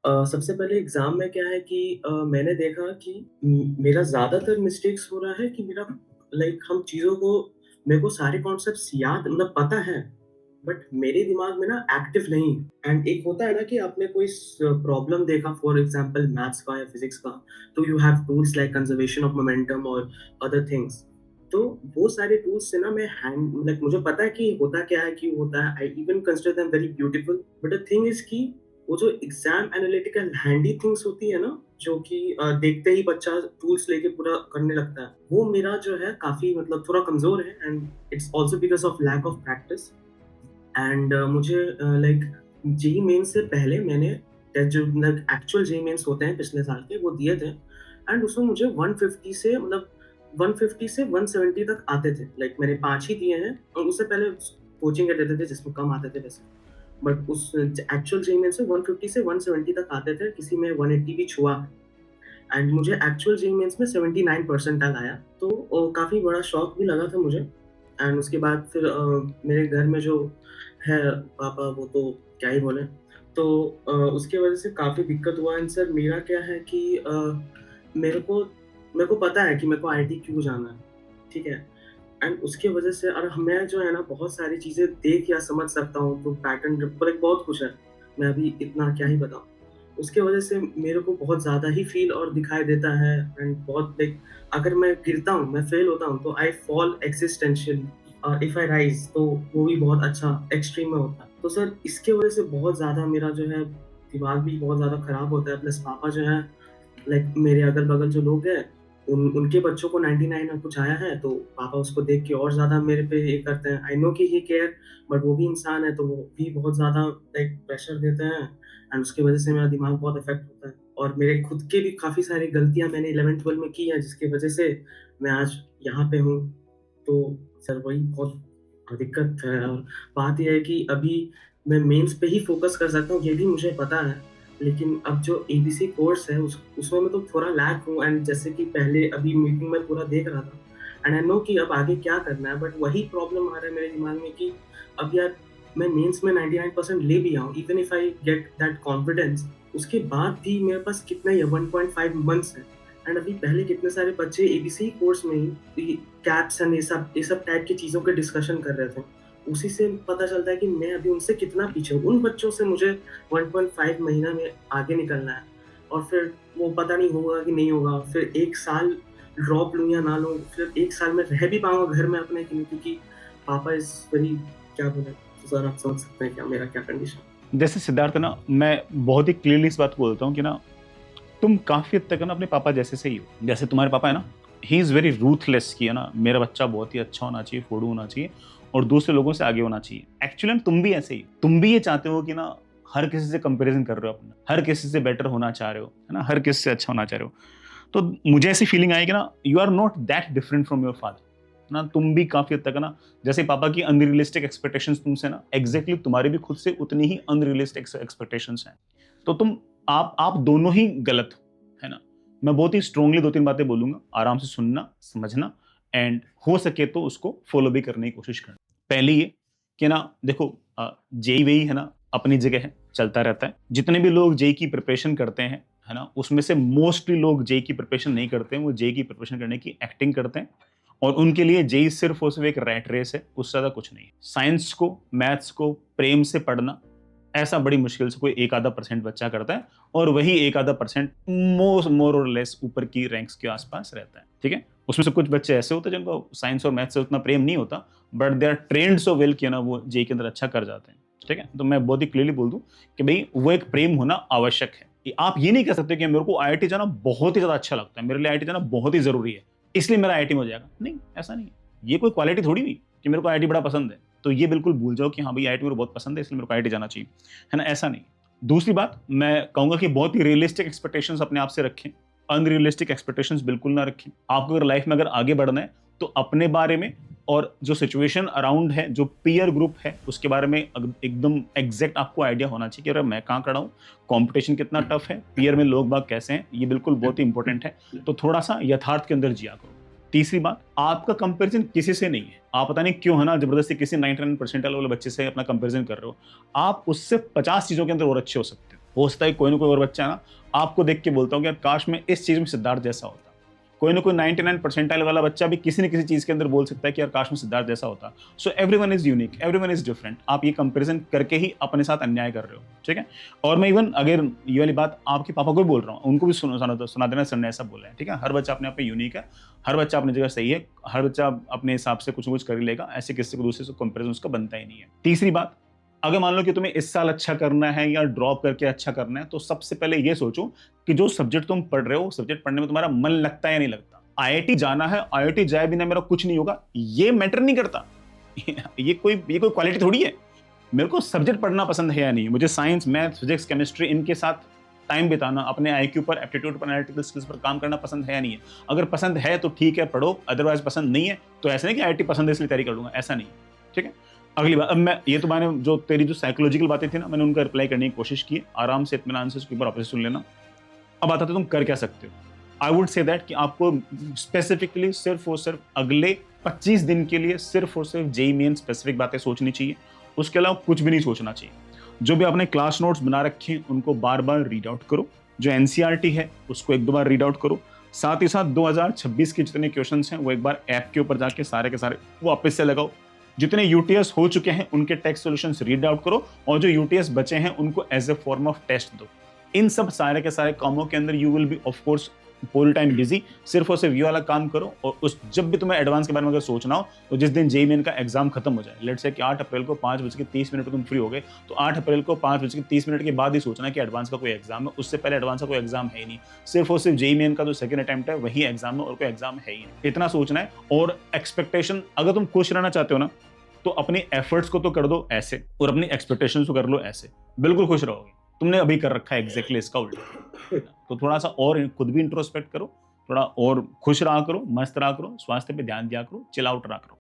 सबसे पहले एग्ज़ाम में क्या है कि मैंने देखा कि मेरा ज़्यादातर मिस्टेक्स हो रहा है कि मेरा लाइक हम चीज़ों को मेरे को सारे कॉन्सेप्ट्स याद मतलब पता है, बट मेरे दिमाग में ना एक्टिव नहीं है। एंड एक होता है ना कि आपने कोई प्रॉब्लम देखा फॉर एग्ज़ाम्पल मैथ्स का या फिज़िक्स का, तो you have tools like conservation of momentum और अदर थिंग्स। तो वो सारे टूल्स से ना मैं हैंड लाइक मुझे पता है कि होता क्या है, क्यों होता है। I even consider them very beautiful, but the thing is कि वो जो एग्जाम एनालिटिकल हैंडी थिंग्स होती है ना, जो कि देखते ही बच्चा टूल्स लेके पूरा करने लगता है, वो मेरा जो है काफ़ी मतलब थोड़ा कमज़ोर है। And it's also because of lack of practice. And मुझे लाइक जेईई मेंस से पहले मैंने टेस्ट जो लाइक एक्चुअल जेईई मेंस होते हैं पिछले साल के, वो दिए थे। एंड उसमें मुझे 150 से मतलब 150 से 170 तक आते थे। लाइक मैंने 5 ही दिए हैं और उससे पहले कोचिंग के देते थे जिसमें कम आते थे वैसे। बट उस एक्चुअल जेईई मेंस से 150 से 170 तक आते थे, किसी में 180 भी छुआ है। एंड मुझे एक्चुअल जेईई मेंस में 79 परसेंटाइल आया, तो काफ़ी बड़ा शॉक भी लगा था मुझे। एंड उसके बाद फिर मेरे घर में जो है पापा, वो तो क्या ही बोलें। तो उसकी वजह से काफ़ी दिक्कत हुआ। एंड सर मेरा क्या है कि मेरे को मेरे को पता है कि मेरे को आईआईटी क्यों जाना है, ठीक है? एंड उसकी वजह से और मैं जो है ना बहुत सारी चीज़ें देख या समझ सकता हूँ, तो पैटर्न लाइक बहुत कुछ है। मैं अभी इतना क्या ही बताऊँ। उसकी वजह से मेरे को बहुत ज़्यादा ही फ़ील और दिखाई देता है। एंड बहुत लाइक अगर मैं गिरता हूँ, मैं फ़ेल होता हूँ, तो I fall existentially. If I rise तो वो भी बहुत अच्छा एक्सट्रीम में होता है। तो सर इसकी वजह से बहुत ज़्यादा मेरा जो है दिमाग भी बहुत ज़्यादा खराब होता है। प्लस पापा जो हैं लाइक मेरे अगल-बगल जो लोग हैं, उनके बच्चों को 99 और कुछ आया है, तो पापा उसको देख के और ज़्यादा मेरे पे ये करते हैं। आई नो कि ही केयर, बट वो भी इंसान है, तो वो भी बहुत ज़्यादा लाइक प्रेशर देते हैं। एंड उसकी वज़ह से मेरा दिमाग बहुत इफ़ेक्ट होता है। और मेरे खुद के भी काफ़ी सारी गलतियाँ मैंने 11th-12 में की हैं, जिसकी वज़ह से मैं आज यहाँ पे हूँ। तो सर वही बहुत दिक्कत है। और बात ये है कि अभी मैं मेंस पे ही फ़ोकस कर सकता हूँ, ये भी मुझे पता है। लेकिन अब जो एबीसी कोर्स है उसमें मैं तो थोड़ा लैग हूँ। एंड जैसे कि पहले अभी मीटिंग में पूरा देख रहा था, एंड आई नो कि अब आगे क्या करना है, बट वही प्रॉब्लम आ रहा है मेरे दिमाग में कि अब यार मैं मेंस में 99% ले भी आऊँ, even if I get that confidence, उसके बाद भी मेरे पास कितना ही है, 1.5 मंथ्स है। एंड अभी पहले कितने सारे बच्चे एबीसी कोर्स में ही कैप्स एंड ये सब टाइप की चीज़ों के डिस्कशन कर रहे थे। उसी से पता चलता है कि मैं अभी उनसे कितना पीछे हूँ। उन बच्चों से मुझे 1.5 महीना में आगे निकलना है। और फिर वो पता नहीं होगा कि नहीं होगा। फिर 1 साल ड्रॉप लूँ या ना लूँ, फिर 1 साल में रह भी पाऊँगा घर में अपने कि नहीं, क्योंकि पापा इज़ वेरी क्या बोलें, तो सर आप समझ सकते हैं क्या मेरा क्या कंडीशन है। जैसे सिद्धार्थ ना, मैं बहुत ही क्लियरली इस बात को बोलता हूँ कि ना, तुम काफ़ी हद तक ना अपने पापा जैसे से ही हो। जैसे तुम्हारे पापा है ना, ही इज़ वेरी रूथलेस कि है ना, मेरा बच्चा बहुत ही अच्छा होना चाहिए, फोड़ू होना चाहिए और दूसरे लोगों से आगे होना चाहिए। एक्चुअली तुम भी ऐसे ही, तुम भी ये चाहते हो कि ना, हर किसी से कंपैरिज़न कर रहे हो अपना, हर किसी से बेटर होना चाह रहे हो, है ना? हर किसी से अच्छा होना चाह रहे हो। तो मुझे ऐसी फीलिंग आई कि ना, you are not that different from your father. ना, तुम भी काफ़ी हद तक है ना, जैसे पापा की अनरियलिस्टिक एक्सपेक्टेशंस तुमसे ना, एग्ज़ैक्टली तुम्हारी भी खुद से उतनी ही अनरियलिस्टिक एक्सपेक्टेशंस हैं। तो आप दोनों ही गलत हो, है ना? मैं बहुत ही स्ट्रांगली 2-3 बातें बोलूँगा, आराम से सुनना, समझना एंड हो सके तो उसको फॉलो भी करने की कोशिश करना। पहली ये कि ना देखो, जेईई-वेई है ना, अपनी जगह है, चलता रहता है। जितने भी लोग जेईई की प्रिपरेशन करते हैं, है ना? उसमें से मोस्टली लोग जेईई की प्रिपरेशन नहीं करते हैं, वो जेईई की प्रिपरेशन करने की एक्टिंग करते हैं और उनके लिए जेईई सिर्फ़ और सिर्फ़ एक रैट रेस है, उससे ज़्यादा कुछ नहीं है। साइंस को, मैथ्स को प्रेम से पढ़ना, ऐसा बड़ी मुश्किल से कोई 1 आधा % बच्चा करता है और वही 1 आधा % मोर और लेस ऊपर की रैंक्स के आस-पास रहता है, ठीक है? उसमें से कुछ बच्चे ऐसे होते हैं जिनको साइंस और मैथ्स से उतना प्रेम नहीं होता, but they are trained so well कि ना वो जेईई के अंदर अच्छा कर जाते हैं, ठीक है? तो मैं बहुत ही क्लियरली बोल दूँ कि भई वो एक प्रेम होना आवश्यक है। कि आप ये नहीं कह सकते कि मेरे को आईआईटी जाना बहुत ही ज़्यादा अच्छा लगता है, मेरे लिए आईआईटी जाना बहुत ही ज़रूरी है, इसलिए मेरा आईआईटी में हो जाएगा। नहीं, ऐसा नहीं है। ये कोई क्वालिटी थोड़ी हुई कि मेरे को आईआईटी बड़ा पसंद है, तो ये बिल्कुल भूल जाओ कि हाँ भाई आईआईटी मेरे को बहुत पसंद है इसलिए मेरे को आईआईटी जाना चाहिए, है ना? ऐसा नहीं। दूसरी बात, मैं कहूँगा कि बहुत ही रियलिस्टिक एक्सपेक्टेशंस अपने आप से रखें, अनरियलिस्टिक एक्सपेक्टेशंस बिल्कुल ना रखें। आपको अगर लाइफ में अगर आगे बढ़ना है, तो अपने बारे में और जो सिचुएशन अराउंड है, जो पीयर ग्रुप है, उसके बारे में एकदम एग्जैक्ट आपको आइडिया होना चाहिए कि अरे मैं कहाँ खड़ा हूँ, कंपटीशन कितना टफ है, पीयर में लोग बाग कैसे हैं, ये बिल्कुल बहुत ही इंपॉर्टेंट है। तो थोड़ा सा यथार्थ के अंदर जिया करो। तीसरी बात, आपका कंपैरिजन किसी से नहीं है। आप पता नहीं क्यों है ना, जबरदस्ती किसी 99 परसेंटाइल वाले बच्चे से अपना कंपैरिजन कर रहे हो। आप उससे 50 चीज़ों के अंदर और अच्छे हो सकते हो। हो सकता है कोई ना कोई और बच्चा ना आपको देख के बोलता हो कि यार काश मैं इस चीज़ में सिद्धार्थ जैसा होता। कोई ना कोई 99 परसेंटाइल वाला बच्चा भी किसी न किसी चीज़ के अंदर बोल सकता है कि यार काश मैं सिद्धार्थ जैसा होता। So everyone is unique, everyone is different. आप ये कंपैरिज़न करके ही अपने साथ अन्याय कर रहे हो, ठीक है? और मैं इवन अगर ये वाली बात आपके पापा को भी बोल रहा हूँ, उनको भी सुना देना सर ने ऐसा बोला है, ठीक है? हर बच्चा अपने आप में यूनिक है, हर बच्चा अपनी जगह सही है, हर बच्चा अपने हिसाब से कुछ न कुछ कर ही लेगा, ऐसे किसी को दूसरे से कंपैरिज़न उसका बनता ही नहीं है। तीसरी बात, अगर मान लो कि तुम्हें इस साल अच्छा करना है या ड्रॉप करके अच्छा करना है, तो सबसे पहले ये सोचो कि जो सब्जेक्ट तुम पढ़ रहे हो, सब्जेक्ट पढ़ने में तुम्हारा मन लगता है या नहीं लगता। आईआईटी जाना है, आईआईटी जाए बिना मेरा कुछ नहीं होगा, ये मैटर नहीं करता। ये कोई क्वालिटी थोड़ी है। मेरे को सब्जेक्ट पढ़ना पसंद है या नहीं, मुझे साइंस, मैथ, फिजिक्स, केमिस्ट्री इनके साथ टाइम बिताना, अपने आईक्यू पर, एप्टीट्यूड पर, एनालिटिकल स्किल्स पर काम करना पसंद है या नहीं है। अगर पसंद है तो ठीक है, पढ़ो, अदरवाइज पसंद नहीं है तो ऐसा नहीं कि आईआईटी पसंद है इसलिए तैयारी कर लूंगा, ऐसा नहीं है, ठीक है? अगली बात, अब मैं ये तो मैंने जो तेरी जो साइकोलॉजिकल बातें थी ना, मैंने उनका रिप्लाई करने की कोशिश की, आराम से इत्मीनान से उसके ऊपर वापस सुन लेना। अब आता है तुम कर क्या सकते हो। आई वुड से दैट कि आपको स्पेसिफिकली सिर्फ और सिर्फ अगले 25 दिन के लिए सिर्फ और सिर्फ जेईई मेन स्पेसिफिक बातें सोचनी चाहिए, उसके अलावा कुछ भी नहीं सोचना चाहिए। जो भी आपने क्लास नोट्स बना रखे हैं उनको बार बार रीड आउट करो, जो एनसीईआरटी है उसको एक दो बार रीड आउट करो, साथ ही साथ 2026 के जितने क्वेश्चन हैं वो एक बार ऐप के ऊपर जाके सारे के सारे वापस से लगाओ। जितने यूटीएस हो चुके हैं उनके टेक्स्ट सॉल्यूशंस रीड आउट करो, और जो यूटीएस बचे हैं उनको as a form of test दो। इन सब सारे के सारे कामों के अंदर you will be of course full time busy. सिर्फ और सिर्फ ये वाला काम करो, और उस जब भी तुम्हें एडवांस के बारे में अगर सोचना हो तो जिस दिन जेईई मेन का एग्जाम खत्म हो जाए, लेट्स से कि 8 अप्रैल को 5:30 पर तुम फ्री हो गए, तो 8 अप्रैल को 5:30 के बाद ही सोचना कि एडवांस का कोई एग्जाम है। उससे पहले एडवांस का कोई एग्जाम है ही नहीं, सिर्फ और सिर्फ जेईई मेन का जो सेकंड अटेम्प्ट है वही एग्जाम है, और कोई एग्जाम है ही नहीं। इतना सोचना है। और एक्सपेक्टेशन, अगर तुम खुश रहना चाहते हो ना तो अपने एफर्ट्स को तो कर दो ऐसे, और अपनी एक्सपेक्टेशंस को कर लो ऐसे, बिल्कुल खुश रहोगे। तुमने अभी कर रखा है एग्जैक्टली इसका उल्टा। तो थोड़ा सा और खुद भी इंट्रोस्पेक्ट करो, थोड़ा और खुश रहा करो, मस्त रहा करो, स्वास्थ्य पे ध्यान दिया करो, चिल आउट रहा करो।